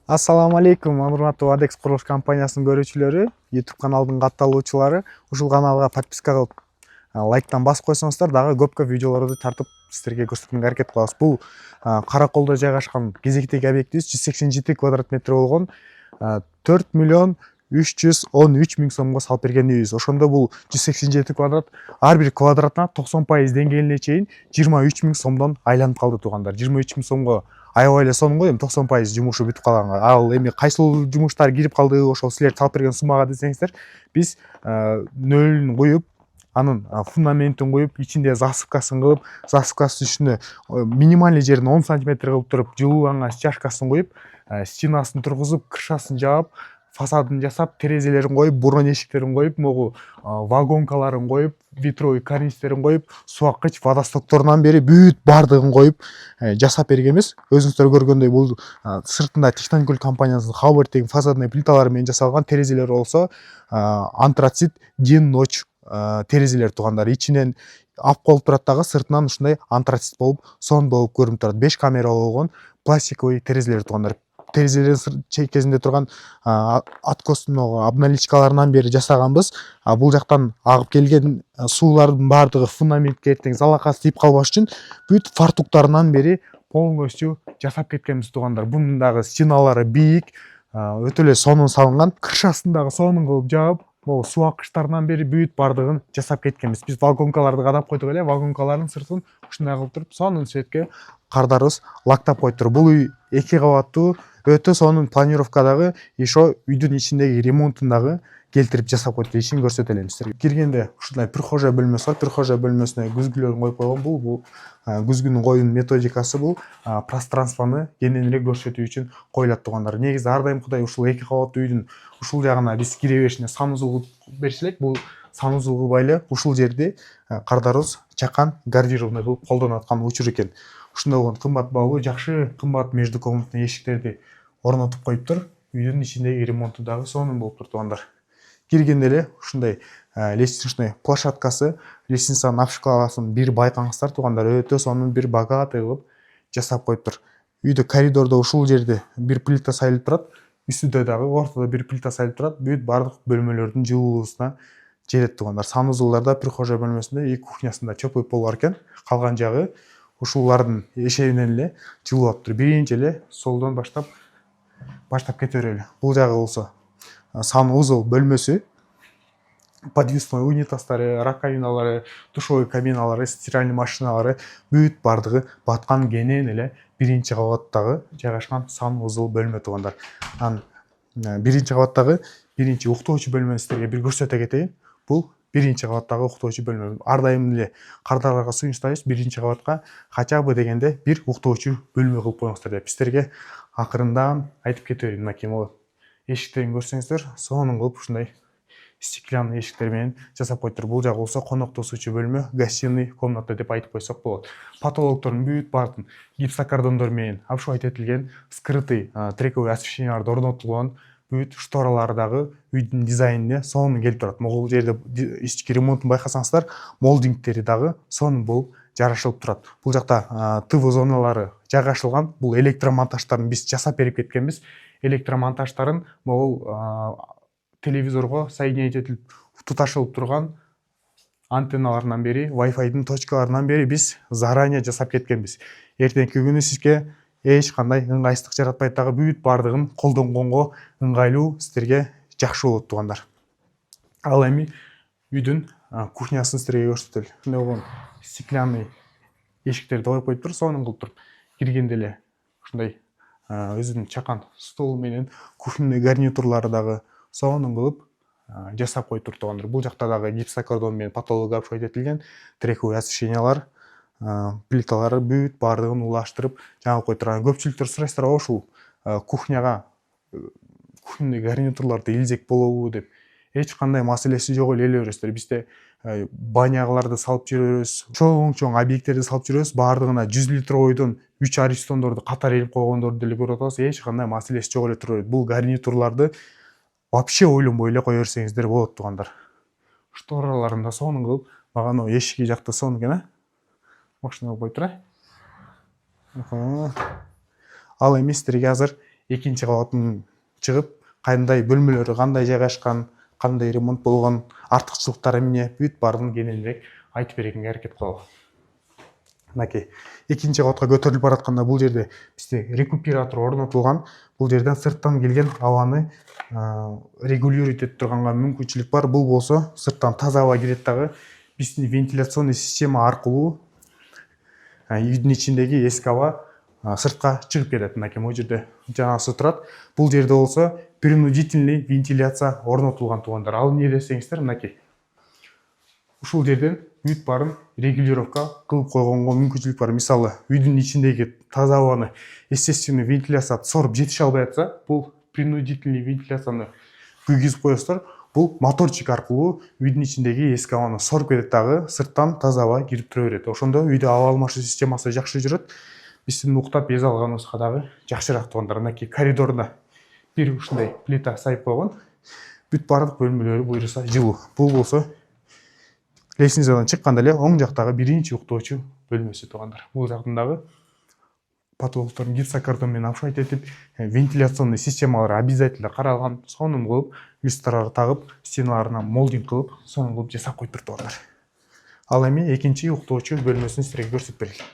Ассаламу алейкум, урматтуу Adex курулуш компаниясынын көрүүчүлөрү, YouTube каналдын катталуучулары. Ушул каналга подписка кылып, лайктан басып койсоңуздар, дагы көп видеолорду тартып сиздерге көрсөтүүгө аракет кылабыз. Бул Караколдо жайгашкан кезектеги объектибиз 187 квадрат метр болгон 4 миллион 313 миң сомго салып берген үйүбүз. Ошондо бул 187 квадрат, ар бир квадратына 90% деңгээлине чейин 23 миң сомдон айланып калды туугандар. 23 миң сомго аябай эле сонун го, эми 90% жумушу бүтүп калганга. Ал эми кайсыл жумуштар кирип калды, ошол силер салып берген суммага десеңиздер, биз нөлүн куюп, анын фундаментин куюп, ичинде засыпкасын кылып, засыпкасы үстүнө минимальный жерин 10 см кылып туруп, жылууланган стяжкасын куюп, стенасын тургузуп, крышасын жаап, фасадын жасап, терезелерин коюп, бурон эшиктерин коюп, могу вагонкаларын коюп, ветровый карнизтерин коюп, суу аккыч водостокторунан бери бүт бардыгын коюп жасап бергенбиз. Өзүңүздөр көргөндөй бул сыртында Титаникуль компаниясынын Хауэрд деген фасадный плиталары менен жасалган, терезелер болсо антрацит день ночь терезелер туугандар. Ичинен ап болуп турат дагы, сыртынан ушундай антрацит болуп, сон болуп көрүнүп турат. 5 камера болгон пластиковый терезелер туугандар. Терезелердин чекесинде турган откостун обналичкаларынан бери жасаганбыз. Бул жактан агып келген суулардын бардыгы фундаментке эртең залакасы тийип калбаш үчүн бүт фартуктарынан бери полностью жасап кеткенбиз туугандар. Бунун дагы стеналары бийик, өтө эле сонун салынган. Крышасын дагы сонун кылып жаап, могу суу аккычтарынан бери бүт бардыгын жасап кеткенбиз. Биз вагонкаларды кадап койдук эле, вагонкалардын сыртын ушундай кылып туруп, сонун цветке кардарыбыз лактап коюптур. Бул үй 2 кабаттуу, өтө сонун планировкадагы, ошо үйдүн ичиндеги ремонтун дагы келтирип жасап коюптур. Ишин көрсөтө элем сиздерге. Киргенде ушундай прихожая бөлмөсү бар. Прихожая бөлмөсүнө күзгүлөрүн коюп койгон. Бул күзгүнүн коюунун методикасы бул пространствону кененирээк көрсөтүү үчүн коюлат туугандар. Негизи ар дайым Кудай ушул 2 кабаттуу үйдүн ушул жагына биз кире беришине санузул кылып берсе элек. Бул санузул кылбай эле ушул жерди кардарыбыз чакан гардеробный кылып колдонуп аткан учур экен. Ушундай болгон кымбат баалуу, жакшы кымбат междукомнатный эшиктерди орнотуп коюптур. Үйдүн ичиндеги ремонту дагы сонун болуптур туугандар. Киргенде эле ушундай лестничный площадкасы, лестницанын обшкаласын бир байкаңыздар туугандар, өтө сонун бир богатый кылып жасап коюптур. Үйдө коридордо ушул жерде бир плита сайылып турат, үстүдө дагы ортодо бир плита сайылып турат. Бүт бардык бөлмөлөрдүн жылуулуусуна жетет туугандар. Санузулдарда, прихожая бөлмөсүндө, эки кухнясында чөпөй пол бар экен. Калган жагы ушулардын эшебинен эле жылуулаптыр. Биринчи эле солдон баштап кете берели. Бул жагы болсо санузул бөлмөсү, подвесной унитаздары, раковиналары, душевой кабиналары, стиральный машиналары бүт бардыгы баткан кенен эле биринчи кабаттагы жайгашкан санузул бөлмө туугандар. Биринчи кабаттагы биринчи уктоочу бөлмөнү сиздерге бир көрсөтө кетейин. Бул биринчи кабаттагы уктоочу бөлмө. Ар дайым эле кардарларга сунуштайбыз, биринчи кабатка хотя бы дегенде бир уктоочу бөлмө кылып коюңуздар деп. Сиздерге акырындан айтып кете берейин. Мынакей могу эшиктерин көрсөңүздөр, сонун кылып ушундай стеклянный эшиктер менен жасап коюптур. Бул жагы болсо конок тосуучу бөлмө, гостиный комната деп айтып койсок болот. Потолоктордун бүт баардыгын гипсокартондор менен обшивать этилген, скрытый трековый освещениялар орнотулган, бүт шторалары дагы үйдүн дизайнине сонун келип турат. Могул жерде ички ремонтун байкасаңыздар, молдингтери дагы сонун болуп жарашылып турат. Бул жакта ТВ зоналары жайгашылган. Бул электромонтаждарын биз жасап берип кеткенбиз. Электромонтаждарын могул телевизорго соединять этилип туташылып турган антенналарынан бери, Wi-Fi'дин точкаларынан бери биз заранее жасап кеткенбиз. Эртеңки күнү сизге эч кандай ыңгайсыздык жаратпайт дагы, бүт бардыгын колдонгонго ыңгайлуу, сиздерге жакшы болот туугандар. Ал эми үйдүн кухнясын сиздерге көрсөтөлү. Ушундай болгон стеклянный эшиктерди коюп коюптур, сонун кылып туруп. Киргенде эле ушундай өзүнүн чакан стол менен кухонный гарнитурлары дагы сонун кылып жасап коюптур туугандар. Бул жакта дагы гипсокартон менен потолок обшивать этилген, трековый освещениялар, плиталары бүт бардыгын улаштырып жаңы коюптур. Көпчүлүктөр сурайсыздар, ушул кухняга кухонный гарнитурларды илжек болобу деп. Эч кандай маселеси жок эле бересиздер. Бизде банягыларды салып жүрөбүз, чоң объекттерди салып жүрөбүз. Бардыгына 100 литровойдон 3 аристондорду катар илип койгондорду деле көрүп атабыз. Эч кандай маселеси жок эле тура берет. Бул гарнитурларды вообще ойлонбой эле кое берсеңиздер болот туугандар. Штораларын да сонун кылып, мага эшиги жакта сонун экен, машина кылып коюптур. Ал эми сиздерге азыр экинчи кабатын чыгып кандай бөлмөлөрү кандай жайгашкан, кандай ремонт болгон, артыкчылыктары эмне бүт баарын кененирээк айтып берүүгө аракет кылалы. Мынакей экинчи кабатка көтөрүлүп баратканда бул жерде бизде рекуператор орнотулган. Бул жерден сырттан келген абаны регулировать этип турганга мүмкүнчүлүк бар. Бул болсо сырттан таза аба кирет дагы биздин вентиляционный система аркылуу үйдүн ичиндеги эски аба сыртка чыгып кетет. Мынакей могу жерде жанагысы турат. Бул жерде болсо принудительный вентиляция орнотулган туугандар. Ал эмне десеңиздер, мынакей ушул жерден бүт баарын регулировка кылып койгонго мүмкүнчүлүк бар. Мисалы, үйдүн ичиндеги таза абаны естественный вентиляция сорып жетише албай атса, бул принудительный вентиляцияны күйгүзүп коесуздар. Бул моторчик аркылуу үйдүн ичиндеги эски абаны сорып кетет дагы сырттан таза аба кирип тура берет. Ошондо үйдө аба алмашуу системасы жакшы жүрөт. Биздин уктап эз алганыбызга дагы жакшыраак туугандар. Мынакей коридоруна бир ушундай плита сайып койгон. Бүт баардык бөлмөлөрү буюрса жылуу. Бул болсо лестницадан чыкканда эле оң жактагы биринчи уктоочу бөлмөсү туугандар. Бул жактындагы потолокторун гипсокартон менен обшивать этип, вентиляционный системалары обязательно каралган, сонун кылып, люстраларды тагып, стеналарына молдинг кылып, сонун кылып жасап коюптур туугандар. Ал эми экинчи уктоочу бөлмөсүн силерге көрсөтүп берели.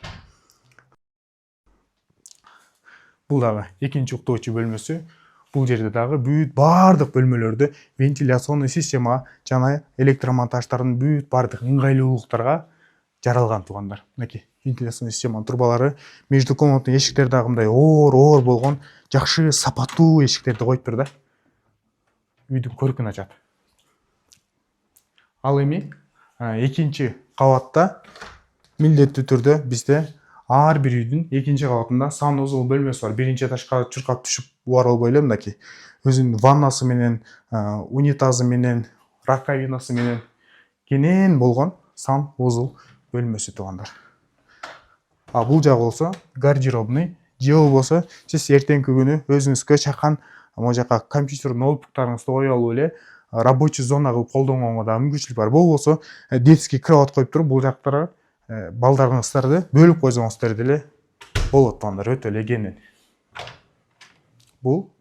Бул дагы экинчи уктоочу бөлмөсү. Бул жерде дагы бүт баардык бөлмөлөрдө вентиляционный система жана электромонтаждардын бүт баардык ыңгайлуулуктарга жаралган туугандар. Мынакей вентиляционный системанын турбалары, междукомнатный эшиктер дагы мындай оор болгон, жакшы сапаттуу эшиктерди коюптур да. Үйдүн көркүн ачат. Ал эми экинчи кабатта милдеттүү түрдө бизде ар бир үйдүн экинчи кабатында санузел бөлмөсү бар. Биринчи этажга чуркап түшүп бара албай эле мынакей өзүнүн ваннасы менен, унитазы менен, раковинасы менен кенен болгон санузел бөлмөсү туугандар. А бул жагы болсо гардеробный, же болбосо сиз эртеңки күнү өзүңүзгө чакан могу жака компьютер, ноутбуктарыңызды кое алып эле рабочий зона кылып колдонгонго да мүмкүнчүлүк бар. Бул болсо детский кровать коюп туруп, бул жактара балдарыңыздарды бөлүп койсоңуздар деле болот туугандар, өтө эле кенен. Бул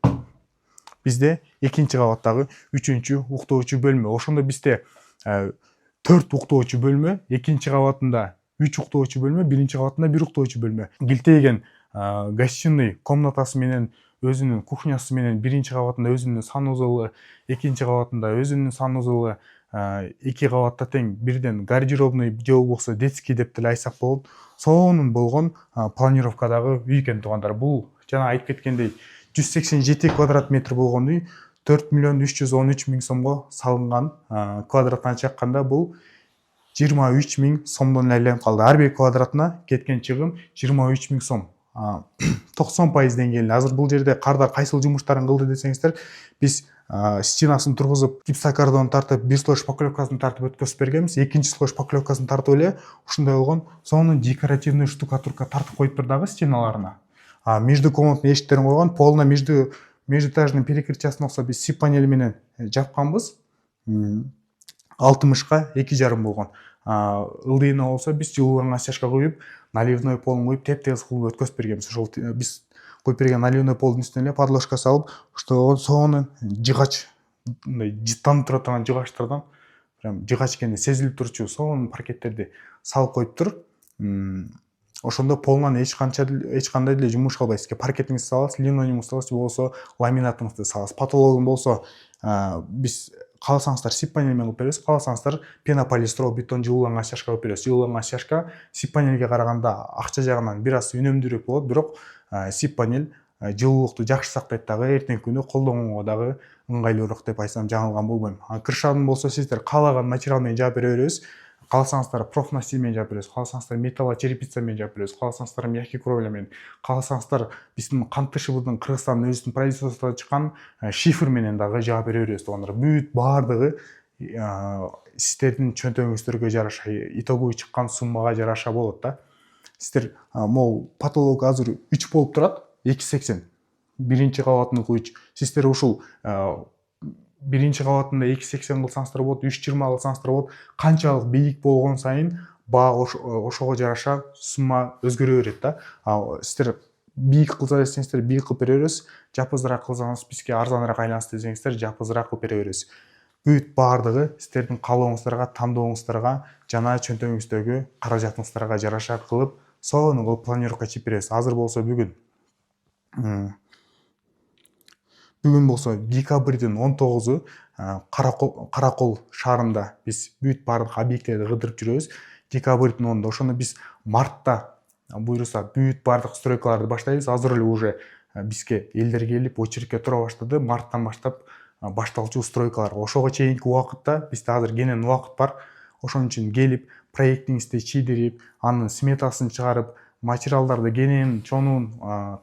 бизде экинчи кабаттагы 3-чү уктоочу бөлмө. Ошондо бизде 4 уктоочу бөлмө, экинчи кабатында 3 уктоочу бөлмө, биринчи кабатында 1 уктоочу бөлмө. Килтейген гостиный комнатасы менен, өзүнүн кухнясы менен, биринчи кабатында өзүнүн санузелы, экинчи кабатында өзүнүн санузелы, эки кабатта тең бирден гардеробный же болбосо детский деп деле айтсак болот. Сонун болгон планировкадагы үй экен туугандар. Бул жана айтып кеткендей 187 квадрат метр болгон үй 4 миллион 313 миң сомго салынган. Квадраттан чакканда бул 23 миң сомдон айланып калды. Ар бир квадратына кеткен чыгым 23 миң сом. 90% деңгээлинде. Азыр бул жерде кардар кайсыл жумуштарын кылды десеңиздер, биз стенасын тургузуп, гипсокартон тартып, бир слой шпаклевкасын тартып өткөзүп бергенбиз. Экинчи слой шпаклевкасын тартып эле ушундай болгон сонун декоративный штукатурка тартып коюптур дагы стеналарына. Междукомнатный эшиктерин койгон, полно межэтажный перекрытиясын оксо биз сип панели менен жапканбыз. 60ка 2,5 болгон. Ылдыйына болсо биз жылууланган стяжка коюп, наливной полун коюп, теп-тегиз кылып өткөзүп бергенбиз. Ошол биз коюп берген наливной полдун үстүнө эле подложка салып, ошто сонун жыгач, мындай жыттанып тура турган жыгачтардан, прям жыгач экени сезилип турчу сонун паркеттерди салып коюптур. Ошондо полунан эч кандай деле жумуш калбайсыз. Паркетиңизди саласыз, линолеумду саласыз, же болбосо ламинатыңызды саласыз. Потологун болсо биз кааласаңыздар сип панель менен кылып беребиз, кааласаңыздар пенополистирол бетон жылууланган стяжка кылып беребиз. Жылууланган стяжка сип панелге караганда акча жагынан бир аз үнөмдүүрөөк болот, бирок сип панель жылуулукту жакшы сактайт дагы, эртеңки күнү колдонгонго дагы ыңгайлуураак деп айтсам жаңылган болбойм. Крышаны болсо сиздер каалаган материал менен жаап бере беребиз. Кааласаңыздар профнастил менен жаап беребиз, кааласаңыздар металлочерепица менен жаап беребиз, кааласаңыздар мягкий кровля менен, кааласаңыздар биздин Кантышыбыздын Кыргызстандын өзүнүн производствосунан чыккан шифр менен дагы жаап бере беребиз туугандар. Бүт баардыгы сиздердин чөнтөгүңүздөргө жараша, итогуу чыккан суммага жараша болот да. Сиздер могу потолок азыр 3 болуп турат, 2,80. Биринчи кабатындагы 3. Сиздер ушул биринчи кабатында 2,80 кылсаңыздар болот, 3,20 кылсаңыздар болот. Канчалык бийик болгон сайын баа ошого жараша сумма өзгөрө берет да. Сиздер бийик кылса десеңиздер бийик кылып бере беребиз. Жапызыраак кылсаңыз бизге арзаныраак айлансын десеңиздер жапызыраак кылып бере беребиз. Бүт баардыгы сиздердин каалооңуздарга, тандооңуздарга жана чөнтөгүңүздөгү каражатыңыздарга жараша кылып, сонун кылып планировка чип беребиз. Азыр болсо бүгүн болсо декабрдын 19-у Каракол шаарында биз бүт баардык объекттерди кыдырып жүрөбүз. Декабрдын 10-да ошону биз мартта буюрса бүт баардык стройкаларды баштайбыз. Азыр эле уже бизге элдер келип очередке тура баштады. Марттан баштап башталчу стройкалар. Ошого чейинки убакытта бизде азыр кенен убакыт бар. Ошон үчүн келип, проектиңизди чийдирип, анын сметасын чыгарып, материалдарды кенен чоңун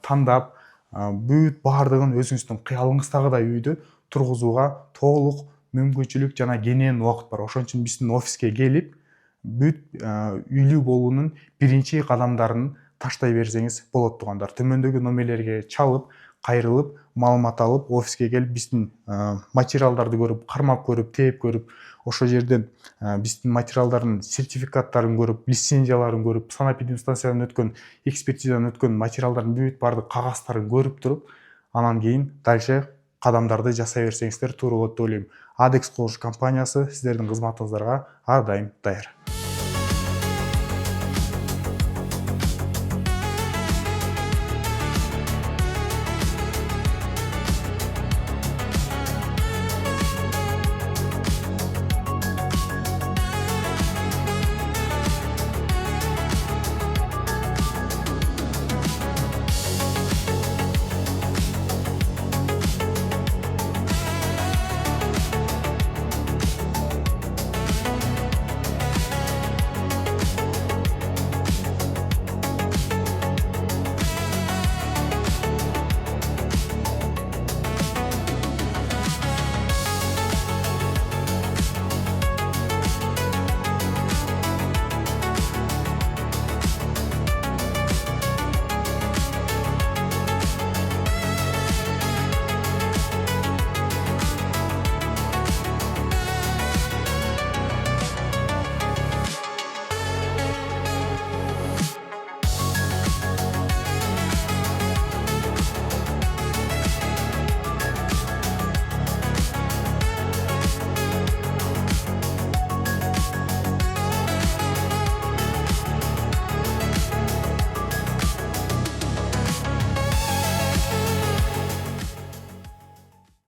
тандап, бүт баардыгын өзүңүздүн кыялыңыздагыдай үйдү тургузууга толук мүмкүнчүлүк жана кенен убакыт бар. Ошон үчүн биздин офиске келип, бүт үйлүү болуунун биринчи кадамдарын таштай берсеңиз болот туугандар. Төмөндөгү номерлерге чалып, кайрылып, маалымат алып, офиске келип биздин материалдарды көрүп, кармап көрүп, тээп көрүп, ошол жерден биздин материалдардын сертификаттарын көрүп, лицензияларын көрүп, санэпидемстанциядан өткөн, экспертизадан өткөн материалдардын бүт баардык кагазтарын көрүп туруп, анан кийин дальше кадамдарды жасай берсеңиздер туура болот деп ойлойм. ADEX курулуш компаниясы сиздердин кызматыңыздарга ар дайым даяр.